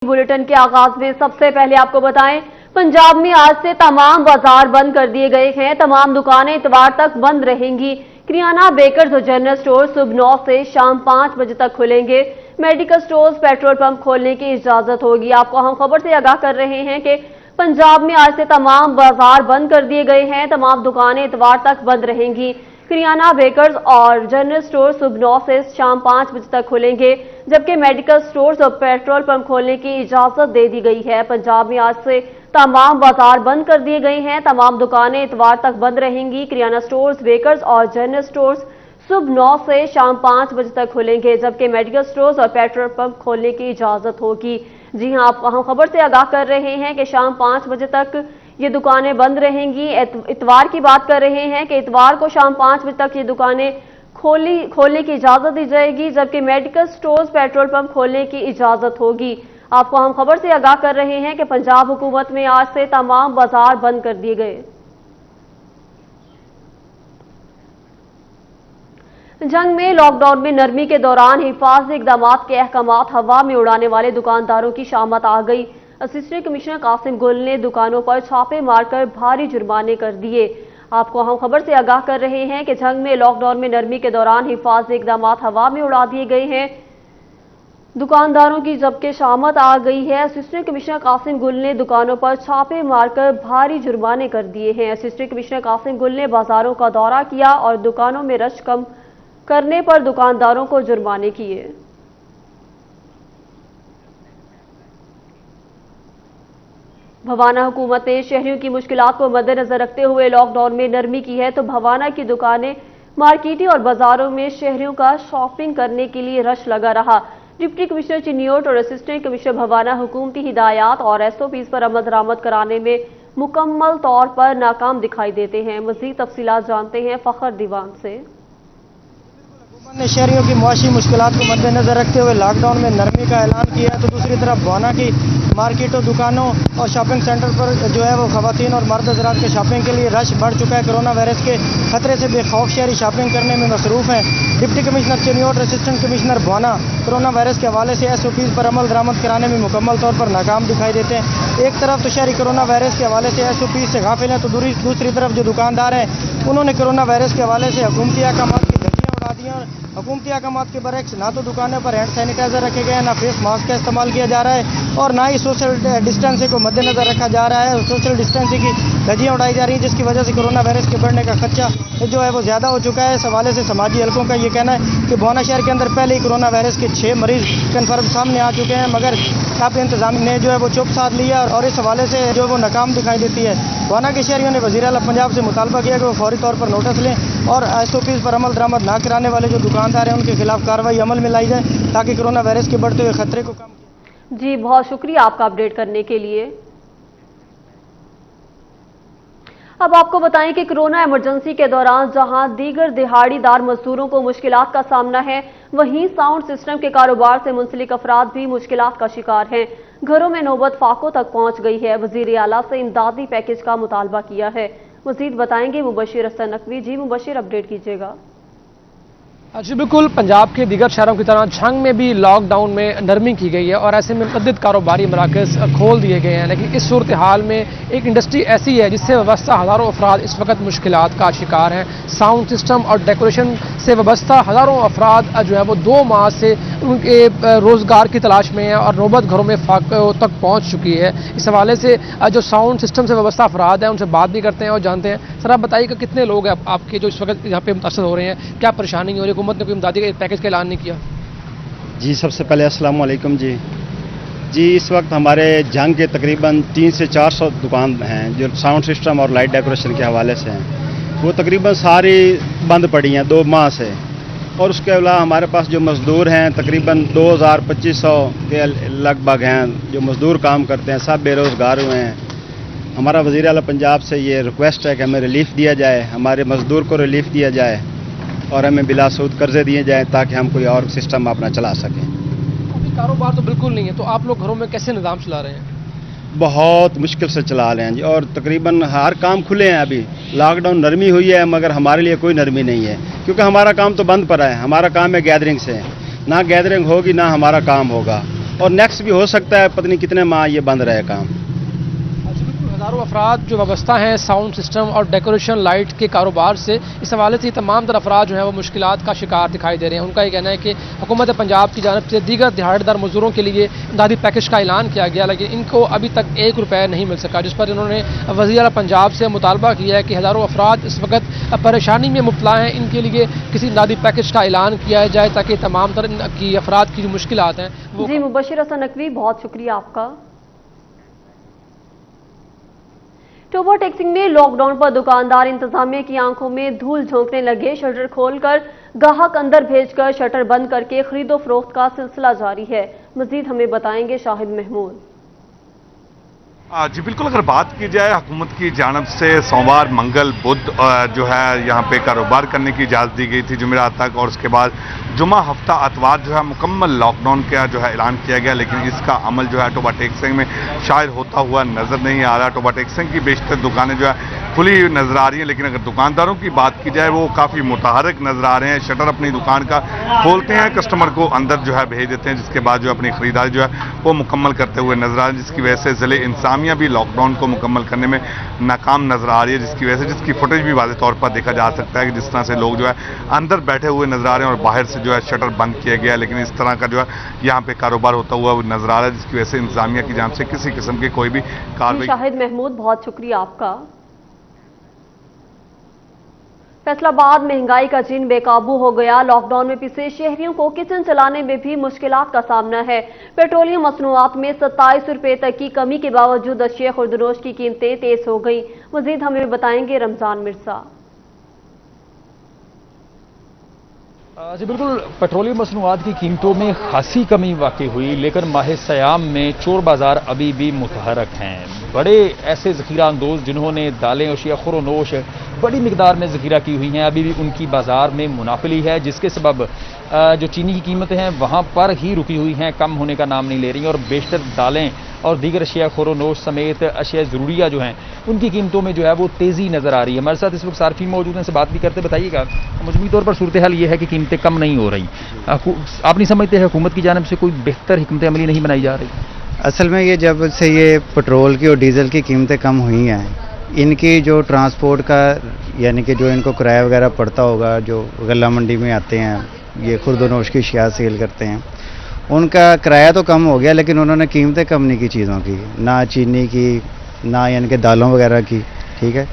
Bulletin के आगाज में सबसे पहले आपको बताएं, पंजाब में आज से तमाम बाजार बंद कर दिए गए हैं। तमाम दुकानें इतवार तक बंद रहेंगी। किराना, बेकर्स और जनरल स्टोर सुबह 9 से शाम 5 बजे तक खुलेंगे। मेडिकल स्टोर्स, पेट्रोल पंप खोलने की इजाजत होगी। आपको हम खबर से आगाह कर रहे हैं कि पंजाब में आज से तमाम बाजार बंद कर दिए गए हैं। तमाम दुकानें इतवार तक बंद रहेंगी। किराना, बेकर्स और जनरल स्टोर सुबह 9 से शाम 5 बजे तक खुलेंगे, जबकि मेडिकल स्टोर्स और पेट्रोल पंप खोलने की इजाजत दे दी गई है। पंजाब में आज से तमाम बाजार बंद कर दिए गए हैं। तमाम दुकानें इतवार तक बंद रहेंगी। किराना स्टोर्स, बेकर्स और जनरल स्टोर्स सुबह 9 से शाम 5 बजे तक खुलेंगे, जबकि मेडिकल स्टोर्स और पेट्रोल पंप खोलने की इजाजत होगी। जी हां, आप हम खबर से आगाह कर रहे हैं कि शाम 5 बजे तक ये दुकानें बंद रहेंगी। इतवार की बात कर रहे हैं कि इतवार को शाम 5 बजे तक ये दुकानें खोलने की इजाजत दी जाएगी, जबकि मेडिकल स्टोर्स, पेट्रोल पंप खोलने की इजाजत होगी। आपको हम खबर से आगाह कर रहे हैं कि पंजाब हुकूमत में आज से तमाम बाजार बंद कर दिए गए। जंग में लॉकडाउन में नरमी के दौरान हिफाजती इक़दामात के अहकामात हवा में उड़ाने वाले दुकानदारों की शामत आ गई। असिस्टेंट कमिश्नर कासिम गुल ने दुकानों पर छापे मारकर भारी जुर्माने कर दिए। आपको हम खबर से आगाह कर रहे हैं कि जंग में लॉकडाउन में नरमी के दौरान हिफाजती इक़दामात हवा में उड़ा दिए गए हैं। दुकानदारों की जबकि शामत आ गई है। असिस्टेंट कमिश्नर कासिम गुल ने दुकानों पर छापे मारकर भारी जुर्माने कर दिए हैं। असिस्टेंट कमिश्नर कासिम गुल ने बाजारों का दौरा किया और दुकानों में रश कम करने पर दुकानदारों को जुर्माने किए। भवाना हुकूमत ने शहरियों की मुश्किलात को मद्देनजर रखते हुए लॉकडाउन में नरमी की है, तो भवाना की दुकानें, मार्केटें और बाजारों में शहरियों का शॉपिंग करने के लिए रश लगा रहा। डिप्टी कमिश्नर चिन्योट और असिस्टेंट कमिश्नर भवाना हुकूमती हिदायत और SOPs पर अमल दरामद कराने में मुकम्मल तौर पर नाकाम दिखाई देते हैं। मजीद तफसीलात जानते हैं फखर दीवान से। हुकूमत ने शहरियों की मुआशी मुश्किलात को मद्देनजर रखते हुए लॉकडाउन में नरमी का ऐलान किया है, तो दूसरी तरफ भवाना की मार्केटों, दुकानों और शॉपिंग सेंटर पर जो है वो खवातीन और मर्द हज़रात के शॉपिंग के लिए रश बढ़ चुका है। कोरोना वायरस के खतरे से बेखौफ शहरी शॉपिंग करने में मसरूफ़ हैं। डिप्टी कमिश्नर चिन्योट और assistant commissioner Bawana corona virus के हवाले से SOPs पर अमल दरामद कराने में मुकम्मल तौर पर नाकाम दिखाई देते हैं। एक तरफ तो शहरी कोरोना वायरस के हवाले से SOPs से गाफिल हैं, तो दूसरी तरफ जो दुकानदार हैं उन्होंने कोरोना वायरस के हवाले से हुकूमती अहकामात की धज्जियां उड़ा दी हैं। हुकूमती अहकामात के बरक्स ना तो दुकानों पर हैंड सैनिटाइजर रखे गए हैं, ना फेस मास्क का इस्तेमाल किया जा रहा है और ना ही सोशल डिस्टेंसिंग को मद्देनजर रखा जा रहा है। सोशल डिस्टेंसिंग की धज्जियां उड़ाई जा रही हैं, जिसकी वजह से कोरोना वायरस के बढ़ने का खदशा जो है वो ज़्यादा हो चुका है। इस हवाले से समाजी हलकों का ये कहना है कि भवाना शहर के अंदर पहले ही कोरोना वायरस के 6 मरीज कन्फर्म सामने आ चुके हैं, मगर काफ़ी इंतजाम ने जो है वो चुप साध लिया और इस हवाले से जो वो नाकाम दिखाई देती है। भवाना के शहरियों ने वज़ीर आला पंजाब से मुतालबा किया कि वो फौरी तौर पर नोटिस लें और SOPs पर अमल दरामद ना कराने वाले जो दुकानदार हैं उनके खिलाफ कार्रवाई अमल में लाई जाए, ताकि कोरोना वायरस के बढ़ते हुए खतरे को कम किया। जी, बहुत शुक्रिया आपका अपडेट करने के लिए। अब आपको बताएं कि कोरोना इमरजेंसी के दौरान जहां दीगर दिहाड़ीदार मजदूरों को मुश्किलात का सामना है, वहीं साउंड सिस्टम के कारोबार से मुंसलिक अफराद भी मुश्किलात का शिकार हैं। घरों में नौबत फाकों तक पहुंच गई है। वजीर आला से इमदादी पैकेज का मुतालबा किया है। मजीद बताएंगे मुबशिर हसन नकवी। जी मुबशिर, अपडेट कीजिएगा। जी बिल्कुल, पंजाब के दीगर शहरों की तरह झंग में भी लॉकडाउन में नरमी की गई है और ऐसे में मुतअद्दिद कारोबारी मराकज़ खोल दिए गए हैं। लेकिन इस सूरत हाल में एक इंडस्ट्री ऐसी है जिससे वाबस्ता हज़ारों अफराद इस वक्त मुश्किलात का शिकार हैं। साउंड सिस्टम और डेकोरेशन से वाबस्ता हज़ारों अफराद जो है वो 2 माह से उनके रोज़गार की तलाश में है और नौबत घरों में फाकों तक पहुँच चुकी है। इस हवाले से जो साउंड सिस्टम से वाबस्ता अफराद हैं उनसे बात भी करते हैं और जानते हैं। सर, आप बताइए कि कितने लोग हैं आपके जो इस वक्त यहाँ पे मुतासर हो रहे हैं, क्या परेशानी हो रही है? हुकूमत ने कोई इमदादी का पैकेज का ऐलान नहीं किया? जी, सबसे पहले अस्सलाम वालेकुम जी, इस वक्त हमारे जंग के तकरीबन 300 से 400 दुकान हैं जो साउंड सिस्टम और लाइट डेकोरेशन के हवाले से हैं। वो तकरीबन सारी बंद पड़ी हैं 2 माह से। और उसके अलावा हमारे पास जो मज़दूर हैं तकरीबन 2000-2500 के लगभग हैं जो मज़दूर काम करते हैं, सब बेरोज़गार हुए हैं। हमारा वज़ीर आला पंजाब से ये रिक्वेस्ट है कि हमें रिलीफ़ दिया जाए, हमारे मज़दूर को रिलीफ़ दिया जाए और हमें बिला सूद कर्जे दिए जाएँ ताकि हम कोई और सिस्टम अपना चला सकें। अभी कारोबार तो बिल्कुल नहीं है, तो आप लोग घरों में कैसे निज़ाम चला रहे हैं? बहुत मुश्किल से चला रहे हैं जी, और तकरीबन हर काम खुले हैं। अभी लॉकडाउन नरमी हुई है मगर हमारे लिए कोई नरमी नहीं है, क्योंकि हमारा काम तो बंद पड़ा है। हमारा काम है गैदरिंग से, ना गैदरिंग होगी ना हमारा काम होगा। और नेक्स्ट भी हो सकता है, पता नहीं कितने माह ये बंद रहे काम। हज़ारों अफराद जो वाबस्ता हैं साउंड सिस्टम और डेकोरेशन लाइट के कारोबार से, इस हवाले से तमाम तर अफराद जो हैं वो मुश्किलात का शिकार दिखाई दे रहे हैं। उनका ये कहना है कि हुकूमत पंजाब की जानिब से दीगर दिहाड़ीदार मजदूरों के लिए इमदादी पैकेज का ऐलान किया गया, लेकिन इनको अभी तक ₹1 नहीं मिल सका, जिस पर इन्होंने वज़ीर आला पंजाब से मुतालबा किया है कि हज़ारों अफराद इस वक्त परेशानी में मुब्तला हैं, इनके लिए किसी इमदादी पैकेज का ऐलान किया जाए ताकि तमाम तर की अफराद की जो मुश्किलात हैं वो। जी मुबशिर हसन नकवी, बहुत शुक्रिया आपका। टोबा टेक्सिंग में लॉकडाउन पर दुकानदार इंतजामिया की आंखों में धूल झोंकने लगे। शटर खोलकर गाहक अंदर भेजकर शटर बंद करके खरीदो फरोख्त का सिलसिला जारी है। मजीद हमें बताएंगे शाहिद महमूद। जी बिल्कुल, अगर बात की जाए हुकूमत की जानब से सोमवार, मंगल, बुध जो है यहाँ पे कारोबार करने की इजाज़त दी गई थी जुमेरात तक, और उसके बाद जुमा, हफ्ता, अतवार जो है मुकम्मल लॉकडाउन का जो है ऐलान किया गया, लेकिन इसका अमल जो है टोबा टेक्सिंग में शायद होता हुआ नज़र नहीं आ रहा। टोबा टेक्सिंग की बेशतर दुकानें जो है खुली हुई नज़र आ रही हैं, लेकिन अगर दुकानदारों की बात की जाए वो काफ़ी मुतहरक नज़र आ रहे हैं। शटर अपनी दुकान का खोलते हैं, कस्टमर को अंदर जो है भेज देते हैं, जिसके बाद जो अपनी ख़रीदारी जो है वो मुकम्मल करते हुए नज़र आ रहे हैं, जिसकी वजह से ज़िले इंतज़ामिया भी लॉकडाउन को मुकम्मल करने में नाकाम नज़र आ रही है, जिसकी वजह से जिसकी फुटेज भी वाज़ेह तौर पर देखा जा सकता है कि जिस तरह से लोग जो है अंदर बैठे हुए नज़र आ रहे हैं और बाहर से जो है शटर बंद किया गया है, लेकिन इस तरह का जो है यहाँ पे कारोबार होता हुआ नज़र आ रहा है, जिसकी वजह से इंतज़ामिया की जानिब से किसी किस्म की कोई भी कार्रवाई। शाहिद महमूद, बहुत शुक्रिया आपका। फैसलाबाद महंगाई का जिन बेकाबू हो गया। लॉकडाउन में पिसे शहरियों को किचन चलाने में भी मुश्किलात का सामना है। पेट्रोलियम मसनूआत में ₹27 तक की कमी के बावजूद अशिया खुर्दनोश की कीमतें तेज हो गई। मजीद हमें बताएंगे रमजान मिर्जा। जी बिल्कुल, पेट्रोलियम मसनूआत की कीमतों में खासी कमी वाक़ई हुई, लेकिन माह सयाम में चोर बाज़ार अभी भी मुतहरक हैं। बड़े ऐसे ज़ख़ीरा अंदोज़ जिन्होंने दालें, अशिया खुर्दनोश बड़ी मिकदार में ज़ख़ीरा की हुई हैं, अभी भी उनकी बाज़ार में मुनाफिली है, जिसके सबब जो चीनी की कीमतें हैं वहाँ पर ही रुकी हुई हैं, कम होने का नाम नहीं ले रही, और बेशतर दालें और दीगर अशिया खुर्दनोश समेत अशिया ज़रूरिया जो हैं उनकी कीमतों में जो है वो तेज़ी नज़र आ रही है। हमारे साथ इस वक्त सार्फिन मौजूद हैं, से बात भी करते। बताइएगा, मजमूई तौर पर सूरत हाल ये है कि कीमतें कम नहीं हो रही, आप नहीं समझते हैं हुकूमत की जानिब से कोई बेहतर हिकमत अमली नहीं बनाई जा रही? असल में ये जब से ये पेट्रोल की और डीज़ल की कीमतें कम हुई हैं, इनकी जो ट्रांसपोर्ट का यानी कि जो इनको किराया वगैरह पड़ता होगा, जो गल्ला मंडी में आते हैं, ये खुर्दनोश की अशिया सेल करते हैं, उनका किराया तो कम हो गया, लेकिन उन्होंने कीमतें कम नहीं की चीज़ों की, ना चीनी की, ना यानी कि दालों वगैरह की। ठीक है,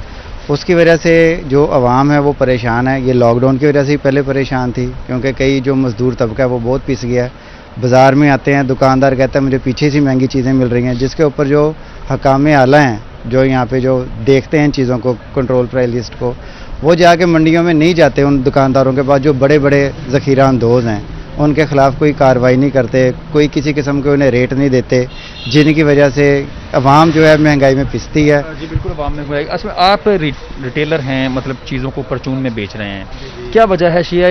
उसकी वजह से जो आवाम है वो परेशान है। ये लॉकडाउन की वजह से ही पहले परेशान थी, क्योंकि कई जो मज़दूर तबका है वो बहुत पिस गया है। बाज़ार में आते हैं, दुकानदार कहता है मुझे पीछे से महंगी चीज़ें मिल रही हैं, जिसके ऊपर जो हकाम आला हैं, जो यहाँ पे जो देखते हैं चीज़ों को, कंट्रोल प्राइस लिस्ट को, वो जाके मंडियों में नहीं जाते उन दुकानदारों के पास जो बड़े बड़े ज़ख़ीरा अंदोज़ हैं, उनके ख़िलाफ़ कोई कार्रवाई नहीं करते, कोई किसी किस्म के उन्हें रेट नहीं देते, जिनकी वजह से अवाम जो है महंगाई में पिसती है। जी बिल्कुल, अवाम में महंगाई। असल में आप रिटेलर हैं, मतलब चीज़ों को परचून में बेच रहे हैं, क्या वजह है शिया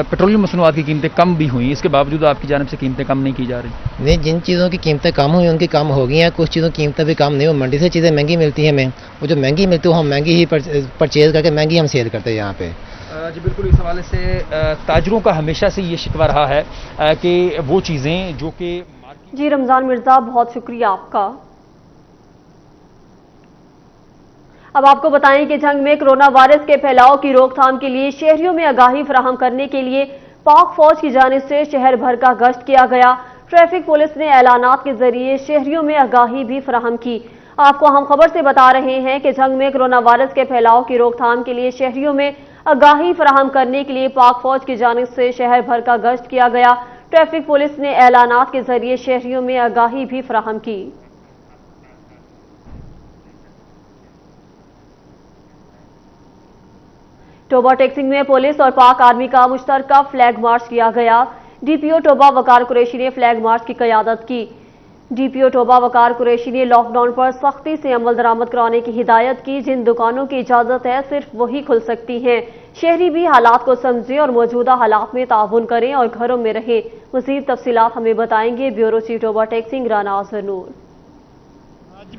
पेट्रोलियम मसनूआत की कीमतें कम भी हुई, इसके बावजूद आपकी जानिब से कीमतें कम नहीं की जा रही? नहीं, जिन चीज़ों की कीमतें कम हुई उनकी कम हो गई हैं, कुछ चीज़ों की कीमतें भी कम नहीं हुई। मंडी से चीज़ें महंगी मिलती हैं हमें, वो जो महंगी मिलती है वो हम महंगी ही परचेज़ करके महंगी हम सेल करते हैं यहाँ पे। जी बिल्कुल, इस हवाले से ताजरों का हमेशा से ये शिकवा रहा है कि वो चीज़ें जो कि। जी रमजान मिर्जा, बहुत शुक्रिया आपका। अब आपको बताएं कि जंग में कोरोना वायरस के फैलाव की रोकथाम के लिए शहरियों में आगाही फराहम करने के लिए पाक फौज की जानिब से शहर भर का गश्त किया गया। ट्रैफिक पुलिस ने ऐलानात के जरिए शहरियों में आगाही भी फराहम की। आपको हम खबर से बता रहे हैं कि जंग में कोरोना वायरस के फैलाव की रोकथाम के लिए शहरियों में आगाही फराहम करने के लिए पाक फौज की जानिब से शहर भर का गश्त किया गया। ट्रैफिक पुलिस ने ऐलानात के जरिए शहरियों में आगाही भी फराहम की। टोबा टेक्सिंग में पुलिस और पाक आर्मी का मुश्तरका फ्लैग मार्च किया गया। डीपीओ टोबा वकार कुरैशी ने फ्लैग मार्च की क़यादत की। डीपीओ टोबा वकार कुरैशी ने लॉकडाउन पर सख्ती से अमल दरामद कराने की हिदायत की। जिन दुकानों की इजाजत है सिर्फ वही खुल सकती हैं। शहरी भी हालात को समझें और मौजूदा हालात में ताउन करें और घरों में रहें। मज़ीद तफसीलात हमें बताएंगे ब्यूरो चीफ टोबा टेक्सिंग राना अजहर नूर।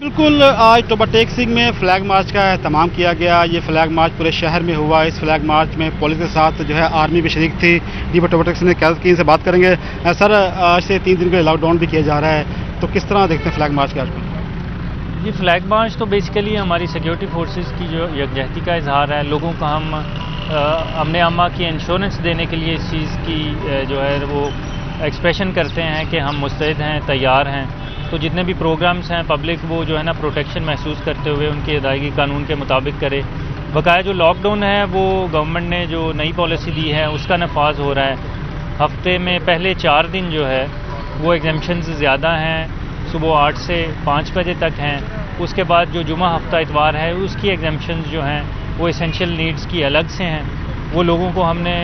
बिल्कुल आज टोबा टेक सिंह में फ्लैग मार्च का एहतमाम किया गया। ये फ्लैग मार्च पूरे शहर में हुआ। इस फ्लैग मार्च में पुलिस के साथ जो है आर्मी भी शरीक थी। डीपो टोबा टेक सिंह ने क्या की, इनसे बात करेंगे। सर, आज से 3 दिन के लॉकडाउन भी किया जा रहा है, तो किस तरह देखते हैं फ्लैग मार्च का? आज ये फ्लैग मार्च तो बेसिकली हमारी सिक्योरिटी फोर्सेस की जो यकजहती का इजहार है। लोगों को हम अमन अम्मा की इंश्योरेंस देने के लिए इस चीज़ की जो है वो एक्सप्रेशन करते हैं कि हम मुस्तैद हैं, तैयार हैं। तो जितने भी प्रोग्राम्स हैं पब्लिक वो जो है ना प्रोटेक्शन महसूस करते हुए उनकी अदायगी कानून के मुताबिक करे। बकाया जो लॉकडाउन है वो गवर्नमेंट ने जो नई पॉलिसी ली है उसका नफाज हो रहा है। हफ्ते में पहले 4 दिन जो है वो एग्जम्पशंस ज़्यादा हैं, सुबह 8 से 5 बजे तक हैं। उसके बाद जो जुमा हफ्ता इतवार है उसकी एग्जम्पशंस जो हैं वो एसेंशियल नीड्स की अलग से हैं। वो लोगों को हमने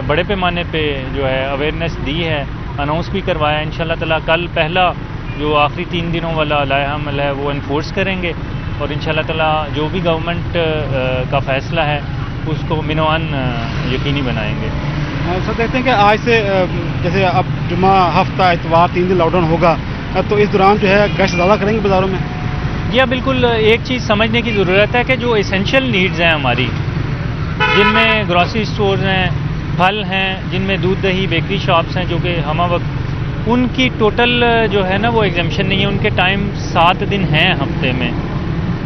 बड़े पैमाने पे जो है अवेयरनेस दी है, अनाउंस भी करवाया। इंशाल्लाह ताला कल पहला जो आखिरी 3 दिनों वाला लाइहमल है वो इन्फोर्स करेंगे और इंशाल्लाह ताला जो भी गवर्नमेंट का फैसला है उसको मिनवान यकीनी बनाएंगे। सर, देखते हैं कि आज से जैसे अब जुमा हफ्ता इतवार 3 दिन लॉकडाउन होगा, तो इस दौरान जो है गश्त ज़्यादा करेंगे बाज़ारों में? या बिल्कुल एक चीज़ समझने की ज़रूरत है कि जो एसेंशियल नीड्स हैं हमारी, जिनमें ग्रॉसरी स्टोर्स हैं, फल हैं, जिनमें दूध दही बेकरी शॉप्स हैं जो कि हमा वक्त उनकी टोटल जो है ना वो एग्जम्पशन नहीं है। उनके टाइम 7 दिन हैं हफ्ते में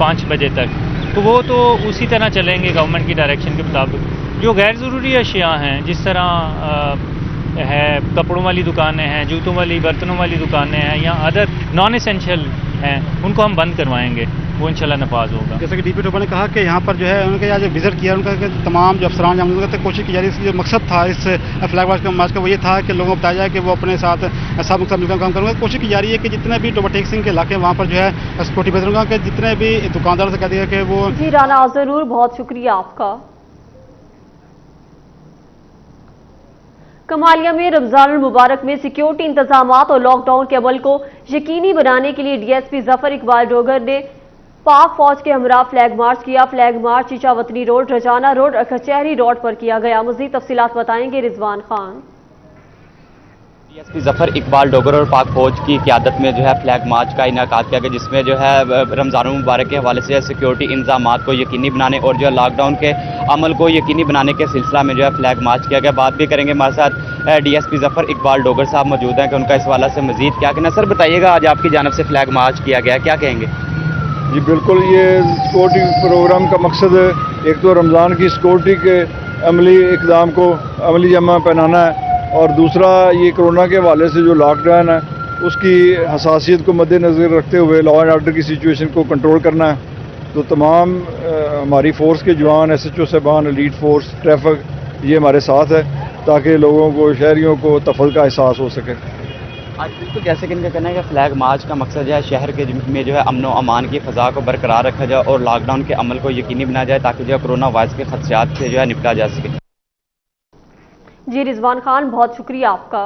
5 बजे तक, तो वो तो उसी तरह चलेंगे गवर्नमेंट की डायरेक्शन के मुताबिक। जो गैर ज़रूरी अशिया हैं जिस तरह है कपड़ों वाली दुकानें हैं, जूतों वाली, बर्तनों वाली दुकानें हैं या अदर नॉन एसेंशियल हैं, उनको हम बंद करवाएंगे, वो इंशाल्लाह नफाज होगा। जैसे कि डीपी टोबा ने कहा कि यहाँ पर जो है उनके आज विजिट किया, उनका कि तमाम जो अफसरान जहाँ उनका कोशिश की जा रही है। जो मकसद था इस फ्लैग मार्च का वो ये था कि लोगों को बताया जाए कि वो अपने साथ सब मकसद मिलकर काम करेंगे। कोशिश की जा रही है कि जितने भी टोबा टेक सिंह के इलाके वहाँ पर जो है सिक्योरिटी बेहतर कि जितने भी दुकानदारों से कह दिया कि वो। जी राना, जरूर, बहुत शुक्रिया आपका। कमालिया में रमजानुल मुबारक में सिक्योरिटी इंतजामात और लॉकडाउन के अमल को यकीनी बनाने के लिए डीएसपी जफर इकबाल डोगर ने पाक फौज के हमरा फ्लैग मार्च किया। फ्लैग मार्च चीचा वतनी रोड, रजाना रोड और कचहरी रोड पर किया गया। मजीद तफसीलात बताएंगे रिजवान खान। डीएसपी जफर इकबाल डोगर और पाक फौज की क़यादत में जो है फ्लैग मार्च का इनेकाद किया गया, जिसमें जो है रमज़ान मुबारक के हवाले से सिक्योरिटी इंतजामात को यकीनी बनाने और जो है लॉकडाउन के अमल को यकीनी बनाने के सिलसिला में जो है फ्लैग मार्च किया गया। बात भी करेंगे, हमारे साथ डीएसपी जफर इकबाल डोगर साहब मौजूद हैं कि उनका इस हवाले से मजीद क्या कहना। सर बताइएगा, आज आपकी जानिब से फ्लैग मार्च किया गया, क्या कहेंगे? जी बिल्कुल, ये सिक्योरिटी प्रोग्राम का मकसद एक तो रमज़ान की सिक्योरिटी के अमली इक़दाम को अमली जमा पहनाना है, और दूसरा ये कोरोना के हवाले से जो लॉकडाउन है उसकी हसासियत को मद्देनज़र रखते हुए लॉ एंड ऑर्डर की सिचुएशन को कंट्रोल करना है। तो तमाम हमारी फोर्स के जवान, SHO साहबान, एलीट फोर्स, ट्रैफिक, ये हमारे साथ है ताकि लोगों को, शहरियों को तफल का एहसास हो सके। आज बिल्कुल जैसे कि इनका कहना है कि फ्लैग मार्च का मकसद जो है शहर के में जो है अमन व अमान की फ़ज़ा को बरकरार रखा जाए और लॉकडाउन के अमल को यकीनी बनाया जाए ताकि जो है कोरोना वायरस के खदशात से जो है निपटा जा सके। जी रिजवान खान, बहुत शुक्रिया आपका।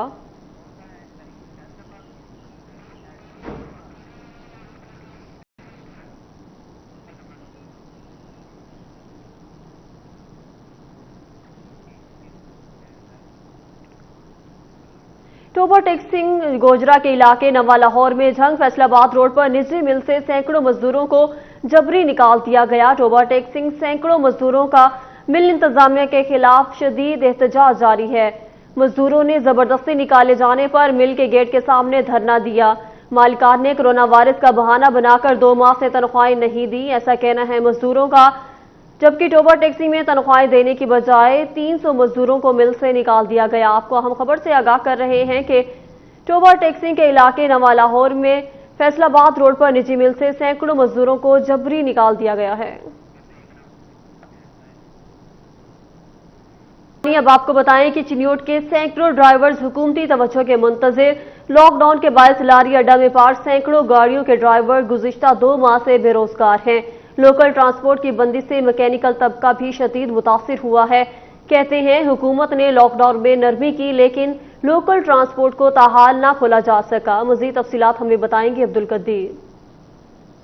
टोबा टेक सिंह गोजरा के इलाके नवा लाहौर में झंग फैसलाबाद रोड पर निजी मिल से सैकड़ों मजदूरों को जबरी निकाल दिया गया। टोबा टेक सिंह सैकड़ों मजदूरों का मिल इंतजामिया के खिलाफ शदीद एहतजाज जारी है। मजदूरों ने जबरदस्ती निकाले जाने पर मिल के गेट के सामने धरना दिया। मालिकान ने कोरोना वायरस का बहाना बनाकर 2 माह से तनख्वाहें नहीं दी, ऐसा कहना है मजदूरों का। जबकि टोबा टैक्सी में तनख्वाहें देने की बजाय 300 मजदूरों को मिल से निकाल दिया गया। आपको हम खबर से आगाह कर रहे हैं कि टोबा टैक्सी के इलाके नवा लाहौर में फैसलाबाद रोड पर निजी मिल से सैकड़ों मजदूरों को जबरी निकाल दिया गया है। अब आपको बताएं कि चिन्योट के सैकड़ों ड्राइवर्स हुकूमती तवज्जो के मुंतजिर। लॉकडाउन के बायस लारी अड्डा में पार सैकड़ों गाड़ियों के ड्राइवर गुज़िश्ता 2 माह से बेरोजगार हैं। लोकल ट्रांसपोर्ट की बंदी से मैकेनिकल तबका भी शदीद मुतासिर हुआ है। कहते हैं हुकूमत ने लॉकडाउन में नरमी की लेकिन लोकल ट्रांसपोर्ट को ताहाल ना खोला जा सका। मजीद तफसीलात हमें बताएंगे अब्दुल कदीर।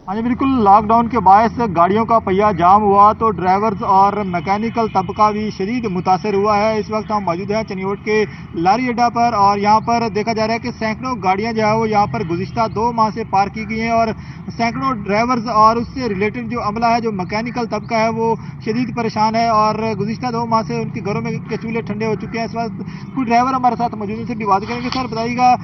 हाँ जी बिल्कुल, लॉकडाउन के बायस गाड़ियों का पहिया जाम हुआ तो ड्राइवर्स और मैकेनिकल तबका भी शदीद मुतासर हुआ है। इस वक्त हम मौजूद हैं चनियोट के लारी अड्डा पर और यहाँ पर देखा जा रहा है कि सैकड़ों गाड़ियाँ जो है वो यहाँ पर गुज़िश्ता 2 माह से पार्क की गई हैं और सैकड़ों ड्राइवर्स और उससे रिलेटेड जो अमला है, जो मैकेनिकल तबका है, वो शदीद परेशान है और गुज़िश्ता 2 माह से उनके घरों में के चूल्हे ठंडे हो चुके हैं। इस वक्त कुछ ड्राइवर हमारे साथ मौजूद हैं, से भी बात करेंगे। सर बताइएगा,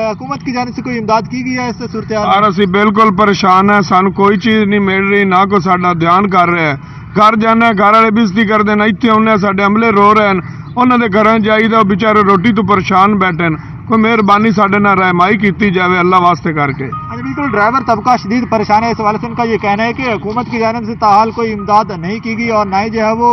हुकूमत की जानिब से कोई इमदाद की गई है इस सूरत हाल? ਅਸੀਂ ਬਿਲਕੁਲ ਪਰੇਸ਼ਾਨ ਹੈ, ਸਾਨੂੰ ਕੋਈ ਚੀਜ਼ ਨਹੀਂ ਮਿਲ ਰਹੀ, ਨਾ ਕੋਈ ਸਾਡਾ ਧਿਆਨ ਕਰ ਰਿਹਾ। ਘਰ ਜਾਣਾ, ਘਰ ਵਾਲੇ ਬਿਜ਼ਤੀ ਕਰਦੇ ਨੇ, ਇੱਥੇ ਆਉਂਦੇ ਸਾਡੇ ਅਮਲੇ ਰੋ ਰਹੇ ਨੇ, ਉਹਨਾਂ ਦੇ ਘਰਾਂ ਜਾਈਦਾ, ਉਹ ਵਿਚਾਰੇ ਰੋਟੀ ਤੋਂ ਪਰੇਸ਼ਾਨ ਬੈਠੇ ਨੇ। कोई मेहरबानी साढ़े ना रहमाई की जाए अल्लाह वास्ते करके। अच्छा बिल्कुल, ड्राइवर तबका शदीद परेशान है। इस हवाले से उनका ये कहना है कि हुकूमत की जानिब से ताहाल कोई इमदाद नहीं की गई और ना ही जो है वो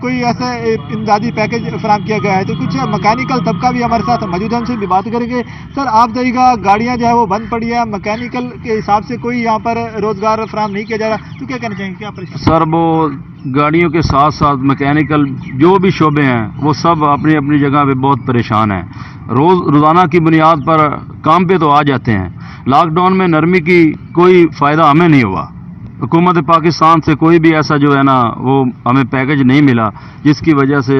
कोई ऐसा इमदादी पैकेज फराहम किया गया है। तो कुछ मैकेनिकल तबका भी हमारे साथ मौजूद है, उनसे भी बात करेंगे। सर आप जाइएगा, गाड़ियाँ जो है वो बंद पड़ी है, मैकेनिकल के हिसाब से कोई यहाँ पर रोजगार फराहम नहीं किया जा रहा, तो क्या कहना चाहेंगे, क्या परेशान? सर वो गाड़ियों के साथ साथ मैकेनिकल जो भी शोबे हैं वो सब अपनी अपनी जगह पे बहुत परेशान हैं। रोज़ाना की बुनियाद पर काम पे तो आ जाते हैं। लॉकडाउन में नरमी की कोई फ़ायदा हमें नहीं हुआ। हुकूमत पाकिस्तान से कोई भी ऐसा जो है ना वो हमें पैकेज नहीं मिला, जिसकी वजह से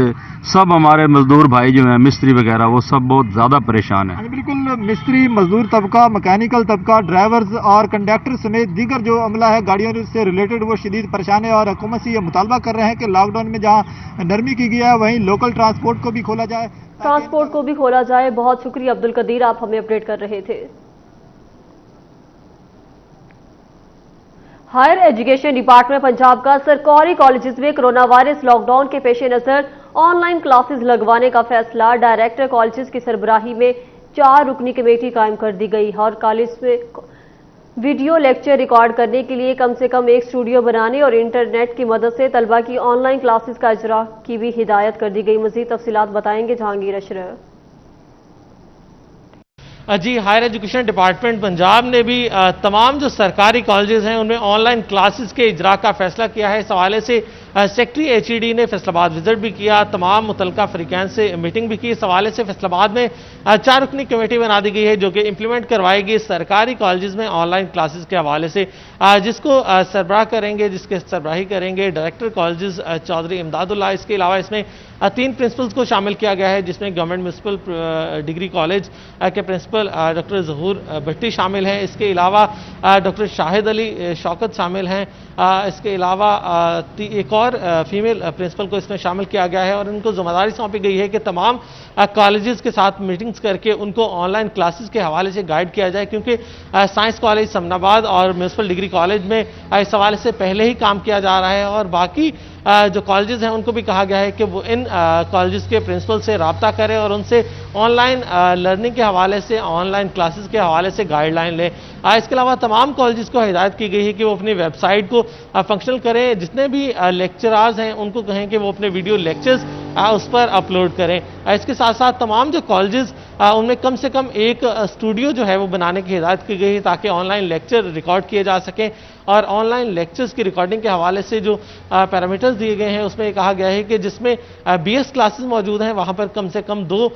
सब हमारे मजदूर भाई जो हैं, मिस्त्री वगैरह, वो सब बहुत ज़्यादा परेशान हैं। बिल्कुल, मिस्त्री, मजदूर तबका, मैकेनिकल तबका, ड्राइवर्स और कंडक्टर समेत दीगर जो अमला है गाड़ियों से रिलेटेड, वो शदीद परेशान है और हुकूमत से ये मुतालबा कर रहे हैं कि लॉकडाउन में जहाँ नरमी की गई है वहीं लोकल ट्रांसपोर्ट को भी खोला जाए। ट्रांसपोर्ट को भी खोला जाए। बहुत शुक्रिया अब्दुल कदीर, आप हमें अपडेट कर रहे थे। हायर एजुकेशन डिपार्टमेंट पंजाब का सरकारी कॉलेजेस में कोरोना वायरस लॉकडाउन के पेश नज़र ऑनलाइन क्लासेस लगवाने का फैसला। डायरेक्टर कॉलेजेस की सरबराही में 4 रुकनी कमेटी कायम कर दी गई और कॉलेज में वीडियो लेक्चर रिकॉर्ड करने के लिए कम से कम एक स्टूडियो बनाने और इंटरनेट की मदद से तलबा की ऑनलाइन क्लासेस का इजरा की भी हिदायत कर दी गई। मजीद तफसीलात बताएंगे जहांगीर अशरफ। जी, हायर एजुकेशन डिपार्टमेंट पंजाब ने भी तमाम जो सरकारी कॉलेजेस हैं उनमें ऑनलाइन क्लासेस के इजरा का फैसला किया है। इस हवाले से सेक्रेटरी HED ने फैसलाबाद विजिट भी किया, तमाम मुतलका फ्रीकैन से मीटिंग भी की। इस हवाले से फैसलाबाद में 4 रुकनी कमेटी बना दी गई है जो कि इंप्लीमेंट करवाएगी सरकारी कॉलेजेस में ऑनलाइन क्लासेस के हवाले से, जिसको सरबराह करेंगे, जिसके सरबराही करेंगे डायरेक्टर कॉलेजेस चौधरी इमदादुल्लाह। इसके अलावा इसमें 3 प्रिंसिपल्स को शामिल किया गया है, जिसमें गवर्नमेंट म्यूनसिपल डिग्री कॉलेज के प्रिंसिपल डॉक्टर ज़हूर भट्टी शामिल हैं। इसके अलावा डॉक्टर शाहिद अली शौकत शामिल हैं। इसके अलावा एक और फीमेल प्रिंसिपल को इसमें शामिल किया गया है और उनको जिम्मेदारी सौंपी गई है कि तमाम कॉलेजेस के साथ मीटिंग्स करके उनको ऑनलाइन क्लासेस के हवाले से गाइड किया जाए, क्योंकि साइंस कॉलेज समनाबाद और म्यूनसिपल डिग्री कॉलेज में इस हवाले से पहले ही काम किया जा रहा है और बाकी जो कॉलेजेस हैं उनको भी कहा गया है कि वो इन कॉलेजेस के प्रिंसिपल से रब्ता करें और उनसे ऑनलाइन लर्निंग के हवाले से, ऑनलाइन क्लासेस के हवाले से गाइडलाइन लें। इसके अलावा तमाम कॉलेजेस को हिदायत की गई है कि वो अपनी वेबसाइट को फंक्शनल करें। जितने भी लेक्चरार्स हैं उनको कहें कि वो अपने वीडियो लेक्चर्स उस पर अपलोड करें। इसके साथ साथ तमाम जो कॉलेजेस उनमें कम से कम एक स्टूडियो जो है वो बनाने की हिदायत की गई है ताकि ऑनलाइन लेक्चर रिकॉर्ड किए जा सकें और ऑनलाइन लेक्चर्स की रिकॉर्डिंग के हवाले से जो पैरामीटर्स दिए गए हैं उसमें कहा गया है कि जिसमें BS क्लासेस मौजूद हैं वहाँ पर कम से कम 2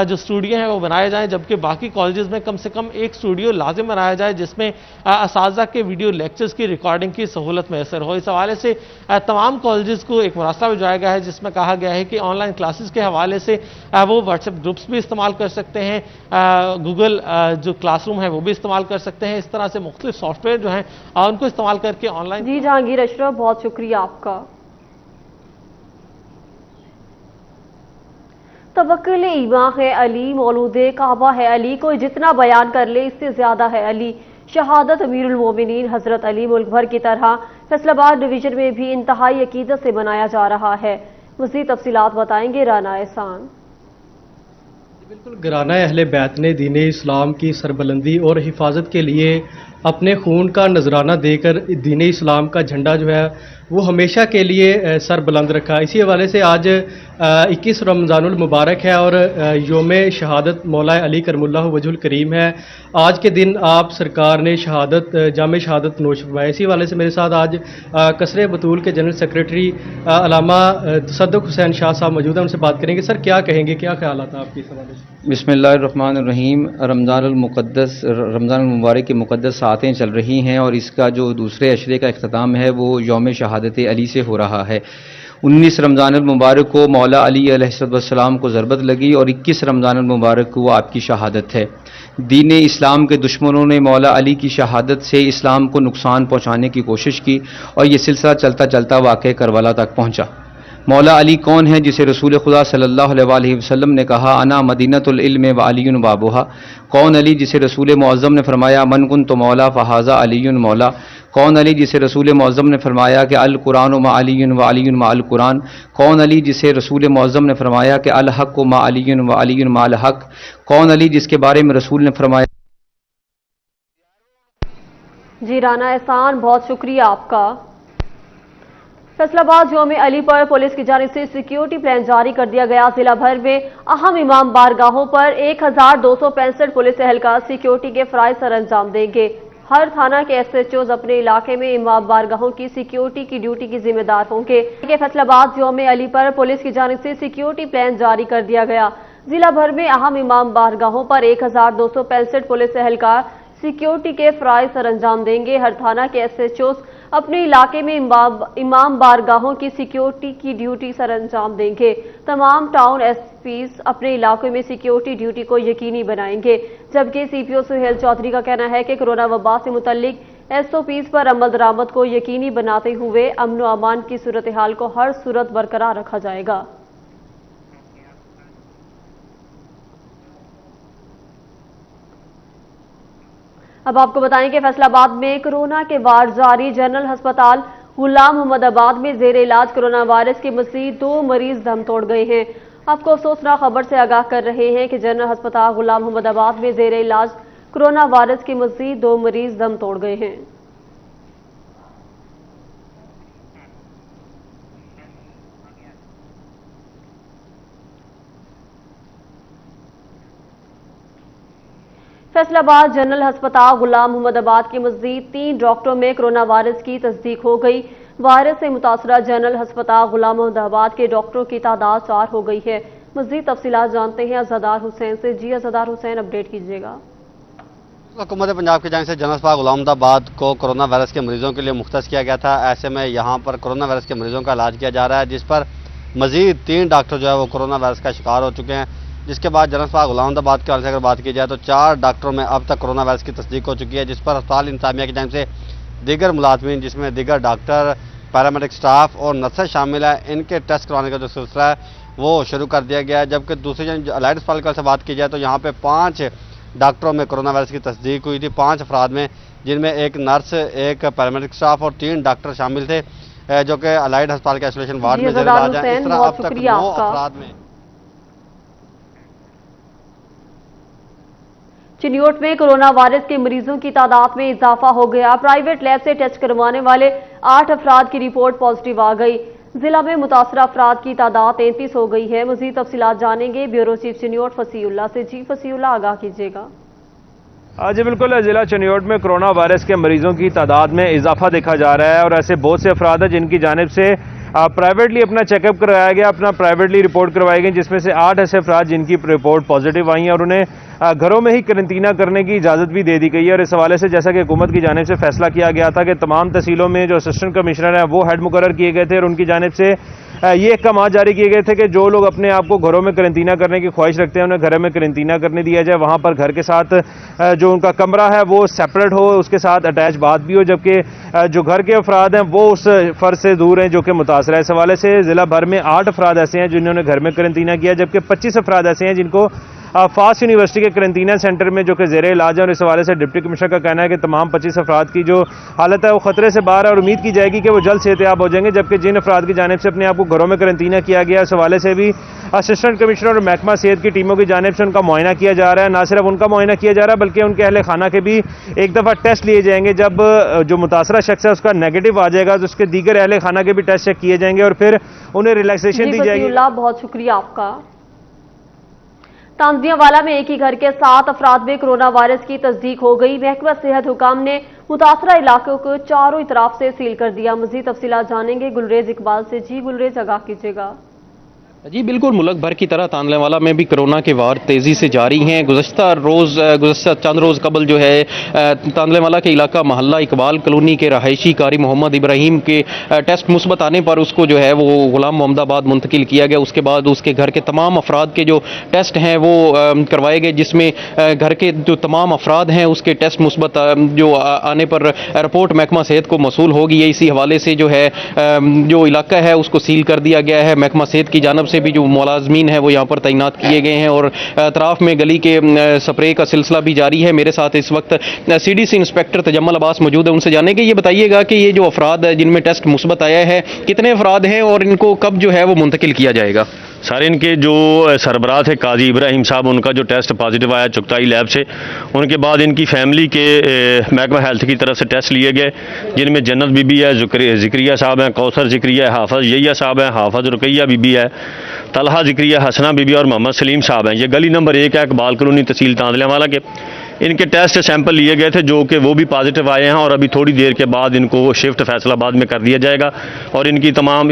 जो स्टूडियो हैं वो बनाए जाएं, जबकि बाकी कॉलेजेस में कम से कम एक स्टूडियो लाजिम बनाया जाए जिसमें असातिज़ा के वीडियो लेक्चर्स की रिकॉर्डिंग की सहूलत मैसर हो। इस हवाले से तमाम कॉलेजेस को एक मरासला भिजवाया गया है जिसमें कहा गया है कि ऑनलाइन क्लासेस के हवाले से वो व्हाट्सएप ग्रुप्स भी इस्तेमाल कर सकते हैं, गूगल जो क्लासरूम है वो भी इस्तेमाल कर सकते हैं। इस तरह से मुख्तलिफ सॉफ्टवेयर जो हैं उनको इस्तेमाल करके ऑनलाइन। जी जहांगीर अशरफ, बहुत शुक्रिया आपका। तवक्कुल ईमान है अली, मौलूद काबा है अली, कोई जितना बयान कर ले इससे ज्यादा है अली। शहादत अमीरुल मोमिनीन हजरत अली मुल्क भर की तरह फैसलाबाद डिवीजन में भी इंतहाई अकीदत से मनाया जा रहा है। मज़ीद तफसीलात बताएंगे राना एहसान। बिल्कुल, घराना अहले बैत ने दीन इस्लाम की सरबलंदी और हिफाजत के लिए अपने खून का नजराना देकर दीन इस्लाम का झंडा जो है वो हमेशा के लिए सर बुलंद रखा। इसी हवाले से आज 21 रमज़ानुल मुबारक है और योम शहादत मौला अली करमुल्लाहु वजहुल करीम है। आज के दिन आप सरकार ने शहादत जामे शहादत नोश फरमाया। इसी हवाले से मेरे साथ आज कसरे बतूल के जनरल सेक्रेटरी अलामा तसद्दुक़ हुसैन शाह साहब मौजूद हैं, उनसे बात करेंगे। सर क्या कहेंगे, क्या ख्याल आता है आपके इस हवाले से? बिस्मिल्लाहिर्रहमानिर्रहीम। रमज़ान المبارक के मुक़द्दस सातें चल रही हैं और इसका जो दूसरे अशरे का इख्तिताम है वो यौम शहादत अली से हो रहा है। 19 रमज़ान المبارक को मौला अली अलैहिस्सलाम को ज़रबत लगी और 21 रमज़ान المبارक को आपकी शहादत है। दीन इस्लाम के दुश्मनों ने मौला अली की शहादत से इस्लाम को नुकसान पहुँचाने की कोशिश की और ये सिलसिला चलता चलता वाक़ई करबला तक पहुँचा। मौला अली कौन है जिसे रसूल खुदा सल्लल्लाहु अलैहि वसल्लम ने कहा अना मदीनतुल इल्म व अलीयुन बाबुहा। कौन अली जिसे रसूल मुअज़्ज़म ने फरमाया मन कुन्तु मौला फ़हाज़ा अलीयुन मौला। कौन अली जिसे रसूल मुअज़्ज़म ने फरमाया कि अल कुरान मा अलीयुन व अलीयुन मा अल कुरान। कौन अली जिसे रसूल मुअज़्ज़म ने फरमाया कि अल हक़ मा अलीयुन व अलीयुन मा अल हक़। कौन अली जिसके बारे में रसूल ने फरमाया। जी राना एहसान, बहुत शुक्रिया आपका। फैसलाबाद यौम अली पर पुलिस की जानिब से सिक्योरिटी प्लान जारी कर दिया गया। जिला भर में अहम इमाम बारगाहों पर 1265 पुलिस एहलकार सिक्योरिटी के फराइज सर अंजाम देंगे। हर थाना के SHOs अपने इलाके में इमाम बारगाहों की सिक्योरिटी की ड्यूटी की जिम्मेदार होंगे। फैसलाबाद यौम अली पर पुलिस की जानिब से सिक्योरिटी प्लान जारी कर दिया गया। जिला भर में अहम इमाम बारगाहों पर 1265 पुलिस एहलकार सिक्योरिटी के फराइज सर अंजाम देंगे। हर थाना के SHOs अपने इलाके में इमाम बारगाहों की सिक्योरिटी की ड्यूटी सर अंजाम देंगे। तमाम टाउन SPs अपने इलाकों में सिक्योरिटी ड्यूटी को यकीनी बनाएंगे। जबकि CPO सुहेल चौधरी का कहना है कि कोरोना वबा से मुतल्लिक SOPs पर अमल दरामद को यकीनी बनाते हुए अमन व अमान की सूरत हाल को हर सूरत बरकरार रखा जाएगा। अब आपको बताएं कि फैसलाबाद में कोरोना के वार्ड जारी। जनरल अस्पताल गुलाम मोहम्मदाबाद में जेर इलाज कोरोना वायरस के मज़ीद 2 मरीज दम तोड़ गए हैं। आपको अफसोसनाक खबर से आगाह कर रहे हैं कि जनरल अस्पताल गुलाम मोहम्मदाबाद में जेर इलाज कोरोना वायरस के मज़ीद 2 मरीज दम तोड़ गए हैं। फैसलाबाद जनरल अस्पताल गुलाम मोहम्मदाबाद के मज़ीद 3 डॉक्टरों में कोरोना वायरस की तस्दीक हो गई। वायरस से मुतासरा जनरल अस्पताल गुलाम मोहम्मदाबाद के डॉक्टरों की तादाद 4 हो गई है। मज़ीद तफसीलात जानते हैं अज़दार हुसैन से। जी अज़दार हुसैन, अपडेट कीजिएगा। हुकूमत पंजाब की जानिब से जनरल अस्पताल गुलाम मोहम्मदाबाद को कोरोना वायरस के मरीजों के लिए मुख्तस किया गया था। ऐसे में यहाँ पर कोरोना वायरस के मरीजों का इलाज किया जा रहा है, जिस पर मज़ीद 3 डॉक्टर जो है वो कोरोना वायरस का शिकार हो चुके हैं। जिसके बाद जनरल अस्पताल गुलाम मोहम्मदाबाद के बारे से अगर बात की जाए तो 4 डॉक्टरों में अब तक कोरोना वायरस की तस्दीक हो चुकी है, जिस पर अस्पताल इंतजामिया की जानिब से दीगर मुलाजमीन जिसमें दीगर डॉक्टर, पैरामेडिक स्टाफ और नर्सें शामिल है, इनके टेस्ट करवाने का जो सिलसिला है वो शुरू कर दिया गया है। जबकि दूसरी जन अलाइड अस्पताल से बात की जाए तो यहाँ पे 5 डॉक्टरों में कोरोना वायरस की तस्दीक हुई थी, 5 अफराद में, जिनमें एक नर्स, एक पैरामेडिक स्टाफ और 3 डॉक्टर शामिल थे, जो कि अलाइड अस्पताल के आइसोलेशन वार्ड में जेर इलाज हैं। इस तरह अब तक 9 अफराद में। चिन्योट में कोरोना वायरस के मरीजों की तादाद में इजाफा हो गया। प्राइवेट लैब से टेस्ट करवाने वाले 8 अफराद की रिपोर्ट पॉजिटिव आ गई। जिला में मुतासरा अफराद की तादाद 33 हो गई है। मजीद तफसीलात जानेंगे ब्यूरो चीफ चिन्योट फसीउल्लाह से। जी फसीउल्लाह, आगाह कीजिएगा। जी बिल्कुल, जिला चिन्योट में कोरोना वायरस के मरीजों की तादाद में इजाफा देखा जा रहा है और ऐसे बहुत से अफराद हैं जिनकी जानिब से प्राइवेटली अपना चेकअप करवाया गया, अपना प्राइवेटली रिपोर्ट करवाई गई, जिसमें से 8 ऐसे अफराद जिनकी रिपोर्ट पॉजिटिव आई हैं और उन्हें घरों में ही क्वारंटीना करने की इजाज़त भी दे दी गई है। और इस हवाले से जैसा कि हुकूमत की जानिब से फैसला किया गया था कि तमाम तहसीलों में जो असिस्टेंट कमिश्नर हैं वो हेड मुकर्रर किए गए थे और उनकी जानिब से ये अहकाम जारी किए गए थे कि जो लोग अपने आप को घरों में क्वारंटीना करने की ख्वाहिश रखते हैं उन्हें घर में क्वारंटीना करने दिया जाए। वहाँ पर घर के साथ जो उनका कमरा है वो सेपरेट हो, उसके साथ अटैच बाथ भी हो, जबकि जो घर के अफराद हैं वो उस फर्ज से दूर हैं जो कि मुतासर है। इस हवाले से ज़िला भर में 8 अफराद ऐसे हैं जिन्होंने घर में क्वारंटीना किया, जबकि 25 अफराद ऐसे हैं जिनको फास्ट यूनिवर्सिटी के क्वारंटीना सेंटर में जो कि ज़ेरे इलाज है। और इस हवाले से डिप्टी कमिश्नर का कहना है कि तमाम 25 अफराद की जो हालत है वो खतरे से बाहर है और उम्मीद की जाएगी कि वो जल्द सेहतियाब हो जाएंगे। जबकि जिन अफराद की जानिब से अपने आप को घरों में क्वारंटीना किया गया, इस हवाले से भी असिस्टेंट कमिश्नर और महकमा सेहत की टीमों की जानिब से उनका मुआयना किया जा रहा है। ना सिर्फ उनका मुआयना किया जा रहा है बल्कि उनके अहले खाना के भी एक दफ़ा टेस्ट लिए जाएंगे। जब जो मुतासरा शख्स है उसका नेगेटिव आ जाएगा तो उसके दीगर अहले खाना के भी टेस्ट चेक किए जाएंगे और फिर उन्हें रिलैक्सेशन दी जाएगी। बहुत शुक्रिया आपका। तांजियावाला में एक ही घर के 7 अफराद में कोरोना वायरस की तस्दीक हो गई। महकमा सेहत हुकाम ने मुतासरा इलाकों को चारों तरफ से सील कर दिया। मजीद तफसीलात जानेंगे गुलरेज इकबाल से। जी गुलरेज, आगाह कीजिएगा। جی بالکل، ملک بھر کی طرح تانلے والا میں بھی کرونا کے وار تیزی سے جاری ہیں۔ گزشتہ چند روز قبل جو ہے تانلے والا کے علاقہ محلہ اقبال کالونی کے رہائشی قاری محمد ابراہیم کے ٹیسٹ مثبت آنے پر اس کو جو ہے وہ غلام محمد آباد منتقل کیا گیا۔ اس کے بعد اس کے گھر کے تمام افراد کے جو ٹیسٹ ہیں وہ کروائے گئے، جس میں گھر کے جو تمام افراد ہیں اس کے ٹیسٹ مثبت جو آنے پر رپورٹ محکمہ صحت کو موصول ہوگی۔ اسی حوالے سے جو ہے جو علاقہ ہے اس کو سیل کر دیا گیا ہے۔ محکمہ صحت کی جانب سے بھی جو ملازمین ہیں وہ یہاں پر تعینات کیے گئے ہیں اور اطراف میں گلی کے سپرے کا سلسلہ بھی جاری ہے۔ میرے ساتھ اس وقت CDC انسپیکٹر تجمل عباس موجود ہے، ان سے جانیں گے۔ یہ بتائیے گا کہ یہ جو افراد جن میں ٹیسٹ مثبت آیا ہے کتنے افراد ہیں اور ان کو کب جو ہے وہ منتقل کیا جائے گا؟ سر ان کے جو سربراہ تھے قاضی ابراہیم صاحب، ان کا جو ٹیسٹ پازیٹیو آیا چغتائی لیب سے، ان کے بعد ان کی فیملی کے محکمہ ہیلتھ کی طرف سے ٹیسٹ لیے گئے، جن میں جنت بی بی ہے، ذکریہ صاحب ہیں، کوثر ذکریہ ہے، حافظ یحییٰ صاحب ہیں، حافظ رقیہ بی بی ہے، طلحہ ذکریہ، حسنہ بی بی اور محمد سلیم صاحب ہیں۔ یہ گلی نمبر 1 ہے اقبال کالونی تحصیل تانلے والا کے۔ ان کے ٹیسٹ سیمپل لیے گئے تھے جو کہ وہ بھی پازیٹیو آئے ہیں اور ابھی تھوڑی دیر کے بعد ان کو شفٹ فیصل آباد میں کر دیا جائے گا اور ان کی تمام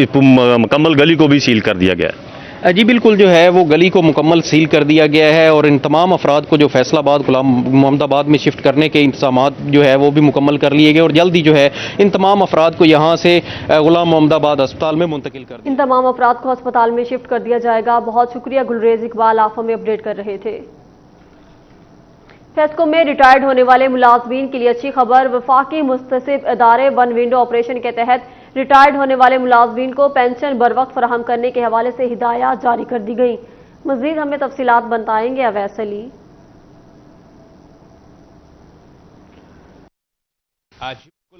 مکمل گلی کو بھی سیل کر دیا گیا ہے۔ جی بالکل، جو ہے وہ گلی کو مکمل سیل کر دیا گیا ہے اور ان تمام افراد کو جو فیصل آباد غلام محمد آباد میں شفٹ کرنے کے انتظامات جو ہے وہ بھی مکمل کر لیے گئے اور جلد ہی جو ہے ان تمام افراد کو یہاں سے غلام محمد آباد اسپتال میں منتقل کر دیا۔ ان تمام افراد کو ہسپتال میں شفٹ کر دیا جائے گا۔ بہت شکریہ گلریز اقبال، آپ ہمیں اپڈیٹ کر رہے تھے۔ فیسکو میں ریٹائرڈ ہونے والے ملازمین کے لیے اچھی خبر، وفاقی مستصب ادارے ون ونڈو آپریشن کے تحت ریٹائرڈ ہونے والے ملازمین کو پینشن بروقت فراہم کرنے کے حوالے سے ہدایات جاری کر دی گئی۔ مزید ہمیں تفصیلات بتائیں گے اویس علی۔ آج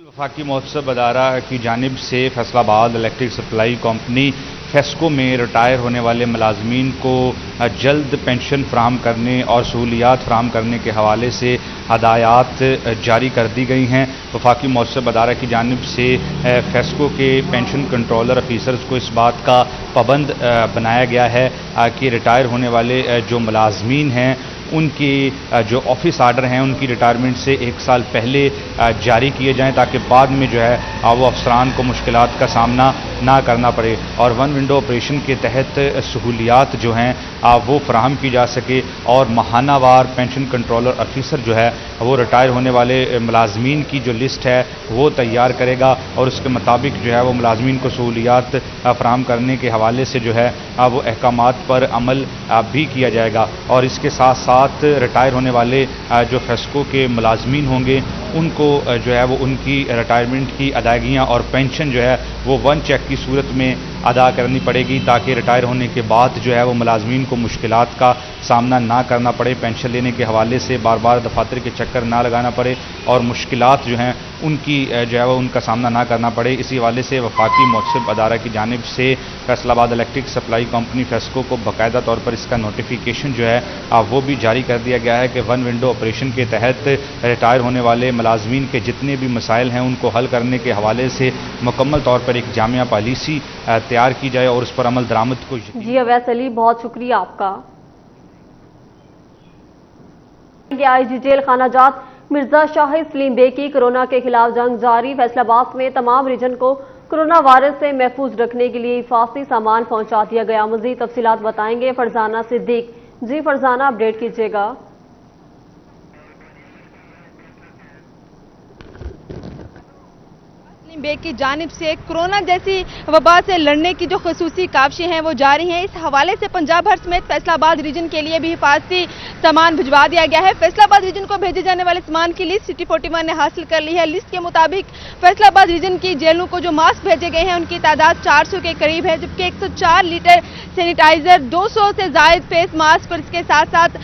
وفاقی متعصب ادارہ کی جانب سے فیصل آباد الیکٹرک سپلائی کمپنی فیسکو میں ریٹائر ہونے والے ملازمین کو جلد پینشن فراہم کرنے اور سہولیات فراہم کرنے کے حوالے سے ہدایات جاری کر دی گئی ہیں۔ وفاقی متعصب ادارہ کی جانب سے فیسکو کے پینشن کنٹرولر آفیسرز کو اس بات کا پابند بنایا گیا ہے کہ ریٹائر ہونے والے جو ملازمین ہیں ان کی جو آفس آرڈر ہیں ان کی ریٹائرمنٹ سے 1 سال پہلے جاری کیے جائیں تاکہ بعد میں جو ہے وہ افسران کو مشکلات کا سامنا نہ کرنا پڑے اور ون ونڈو آپریشن کے تحت سہولیات جو ہیں وہ فراہم کی جا سکے اور ماہانہ وار پینشن کنٹرولر آفیسر جو ہے وہ ریٹائر ہونے والے ملازمین کی جو لسٹ ہے وہ تیار کرے گا اور اس کے مطابق جو ہے وہ ملازمین کو سہولیات فراہم کرنے کے حوالے سے جو ہے وہ احکامات پر عمل بھی کیا جائے گا اور اس کے ساتھ ساتھ ریٹائر ہونے والے جو فیسکو کے ملازمین ہوں گے ان کو جو ہے وہ ان کی ریٹائرمنٹ کی ادائیگیاں اور پینشن جو ہے وہ 1 چیک کی صورت میں ادا کرنی پڑے گی تاکہ ریٹائر ہونے کے بعد جو ہے وہ ملازمین کو مشکلات کا سامنا نہ کرنا پڑے، پینشن لینے کے حوالے سے بار بار دفاتر کے چکر نہ لگانا پڑے اور مشکلات جو ہیں ان کی جو ہے وہ ان کا سامنا نہ کرنا پڑے۔ اسی حوالے سے وفاقی متعصب ادارہ کی جانب سے فیصل آباد الیکٹرک سپلائی کمپنی فیسکو کو باقاعدہ طور پر اس کا نوٹیفیکیشن جو ہے وہ بھی جاری کر دیا گیا ہے کہ ون ونڈو آپریشن کے تحت ریٹائر ہونے والے ملازمین کے جتنے بھی مسائل ہیں ان کو حل کرنے کے حوالے سے مکمل طور پر ایک جامع پالیسی تیار کی جائے اور اس پر عمل درآمد کو جی اویس علی، بہت شکریہ آپ کا۔ IG جیل خانہ جات مرزا شاہد سلیم بے کی کورونا کے خلاف جنگ جاری، فیصل آباد میں تمام ریجن کو کورونا وائرس سے محفوظ رکھنے کے لیے حفاظتی سامان پہنچا دیا گیا۔ مزید تفصیلات بتائیں گے فرزانہ صدیق۔ جی فرزانہ، اپڈیٹ کیجیے گا۔ بیگ کی جانب سے کورونا جیسی وبا سے لڑنے کی جو خصوصی کاوشیں ہیں وہ جاری ہیں۔ اس حوالے سے پنجاب بھر سمیت فیصل آباد ریجن کے لیے بھی حفاظتی سامان بھجوا دیا گیا ہے۔ فیصل آباد ریجن کو بھیجے جانے والے سامان کی لسٹ سٹی 41 نے حاصل کر لی ہے۔ لسٹ کے مطابق فیصل آباد ریجن کی جیلوں کو جو ماسک بھیجے گئے ہیں ان کی تعداد 400 کے قریب ہے، جبکہ 104 لیٹر سینیٹائزر، 200 سے زائد فیس ماسک اور اس کے ساتھ ساتھ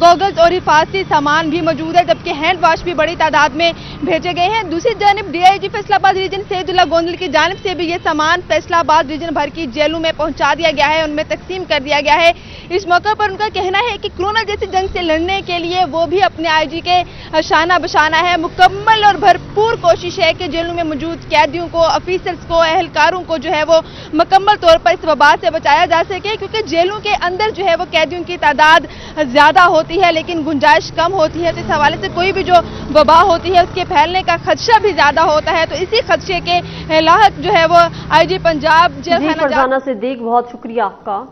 گوگلز اور حفاظتی سامان بھی موجود ہے، جبکہ ہینڈ واش بھی بڑی تعداد میں بھیجے گئے ہیں۔ دوسری جانب DIG فیصل آباد ریجن سید اللہ گوندل کی جانب سے بھی یہ سامان فیصل آباد ریجن بھر کی جیلوں میں پہنچا دیا گیا ہے، ان میں تقسیم کر دیا گیا ہے۔ اس موقع پر ان کا کہنا ہے کہ کورونا جیسی جنگ سے لڑنے کے لیے وہ بھی اپنے IG کے شانہ بشانہ ہے۔ مکمل اور بھرپور کوشش ہے کہ جیلوں میں موجود قیدیوں کو، آفیسرز کو، اہلکاروں کو جو ہے وہ مکمل طور پر اس وبا سے بچایا جا سکے، کیونکہ جیلوں کے اندر جو ہے وہ قیدیوں کی تعداد زیادہ ہوتی ہے لیکن گنجائش کم ہوتی ہے، تو اس حوالے سے کوئی بھی جو وبا ہوتی ہے اس کے پھیلنے کا خدشہ بھی زیادہ ہوتا ہے، تو اسی خدشے کے لاحق جو ہے وہ IG پنجاب جیل خانہ فرزانہ صدیق، بہت شکریہ آپ کا۔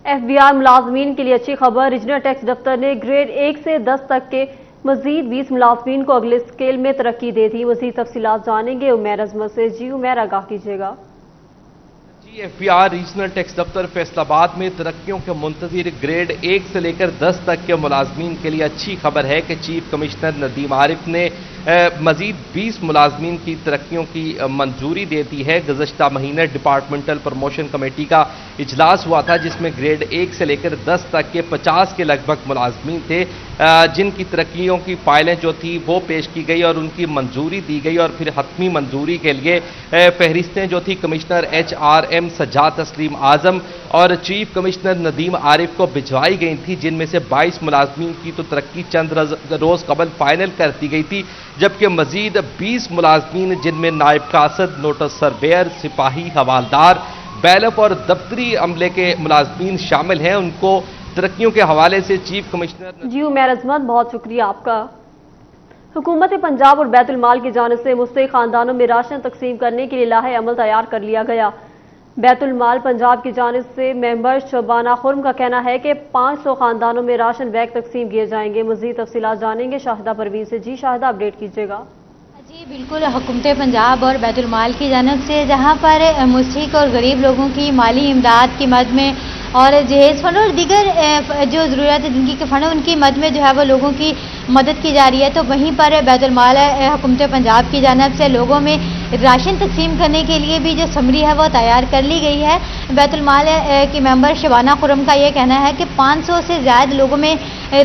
FBR मुलाजमीन के लिए अच्छी खबर। रीजनल टैक्स दफ्तर ने ग्रेड 1 से 10 तक के मजीद 20 मुलाजमीन को अगले स्केल में तरक्की दे दी। मजीद तफसीलात जानेंगे उमैर अजमत से। जी उमैर, आगाह कीजिएगा। FBR रीजनल टैक्स दफ्तर फैसलाबाद में तरक्कियों के मुंतजिर ग्रेड 1 से लेकर 10 तक के मुलाजमीन के लिए अच्छी खबर है कि चीफ कमिश्नर नदीम आरिफ ने मजीद 20 मुलाजमीन की तरक्कियों की मंजूरी दे दी है। गुज़श्ता महीने डिपार्टमेंटल प्रमोशन कमेटी का इजलास हुआ था जिसमें ग्रेड 1 से लेकर 10 तक के 50 के लगभग मुलाजमीन थे जिनकी तरक्कियों की फाइलें जो थी वो पेश की गई और उनकी मंजूरी दी गई और फिर हतमी मंजूरी के लिए फहरिस्तें जो थी कमिश्नर HRM सज्जाद तस्लीम आजम और चीफ कमिश्नर नदीम आरिफ को भिजवाई गई थी, जिनमें से 22 मुलाजमीन की तो तरक्की चंद रोज कबल फाइनल कर दी गई थी, जबकि मजीद 20 मुलाजमीन जिनमें नायब कासद, नोटिस सर्वेयर, सिपाही, हवालदार, बैलफ और दफ्तरी अमले के मुलाजमीन शामिल हैं। उनको तरक्कियों के हवाले से चीफ कमिश्नर जी उमैर अजमत, बहुत शुक्रिया आपका। हुकूमत पंजाब और बैतुल माल की जानिब से मुस्तहिक खानदानों में राशन तकसीम करने के लिए लाहे अमल तैयार कर लिया गया। बैतुल माल पंजाब की जानिब से मेंबर शबाना खुर्म का कहना है कि 500 खानदानों में राशन बैग तकसीम किए जाएंगे। मजीद तफसीलात जानेंगे शाहिदा परवीन से। जी शाहिदा, अपडेट कीजिएगा। जी बिल्कुल, हुकूमत पंजाब और बैतुल माल की जानिब से जहां पर मुस्तहिक और गरीब लोगों की माली इमदाद की मद में और जहेज फंड और दीगर जो ज़रूरत है जिनकी फंड है उनकी मद में जो है वो लोगों की मदद की जा रही है, तो वहीं पर बैतुल माल हुकूमत पंजाब की जानिब से लोगों में राशन तकसीम करने के लिए भी जो समरी है वो तैयार कर ली गई है। बैतुल माल की मेंबर शबाना खुर्म का ये कहना है कि 500 से ज़्यादा लोगों में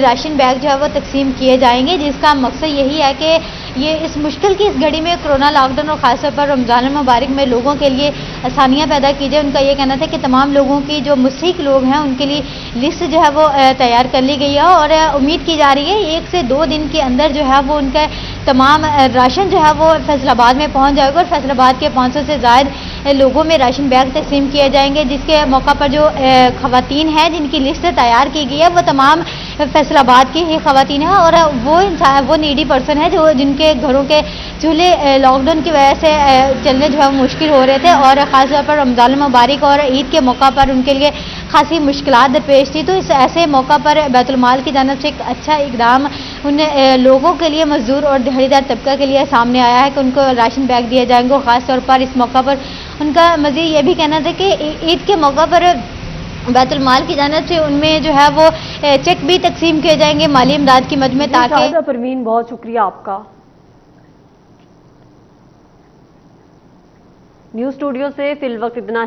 राशन बैग जो है वो तकसीम किए जाएंगे, जिसका मकसद यही है कि ये इस मुश्किल की इस घड़ी में कोरोना लॉकडाउन और ख़ासतौर पर रमज़ान मुबारक में लोगों के लिए आसानियाँ पैदा की जाए। उनका ये कहना था कि तमाम लोगों की जो मुस्तहिक लोग हैं उनके लिए लिस्ट जो है वो तैयार कर ली गई है और उम्मीद की जा रही है 1 से 2 दिन के अंदर जो है वो उनका तमाम राशन जो है वो फैसलाबाद में पहुंच जाएगा और फैसलाबाद के 500 से ज़्यादा लोगों में राशन बैग तकसीम किए जाएंगे, जिसके मौका पर जो खवातीन हैं जिनकी लिस्ट तैयार की गई है वो तमाम फैसलाबाद की ही खवातीन है और वो नीडी पर्सन है जो जिनके घरों के चूल्हे लॉकडाउन की वजह से चलने जो है मुश्किल हो रहे थे और ख़ासतौर पर रमज़ान मुबारक और ईद के मौका पर उनके लिए खासी मुश्किलात दरपेश थी। तो इस ऐसे मौका पर बैतुल माल की जानिब से एक अच्छा इकदाम उन लोगों के लिए, मजदूर और दिहाड़ीदार तबका के लिए सामने आया है कि उनको राशन बैग दिए जाएंगे। ख़ास तौर पर इस मौका पर उनका मज़ीद ये भी कहना था कि ईद के मौका पर बैतुल माल की जानिब से उनमें जो है वो चेक भी तकसीम किए जाएंगे माली इमदाद की मद में, ताकि परवीन बहुत शुक्रिया आपका। न्यूज़ स्टूडियो से फिल वक्त इतना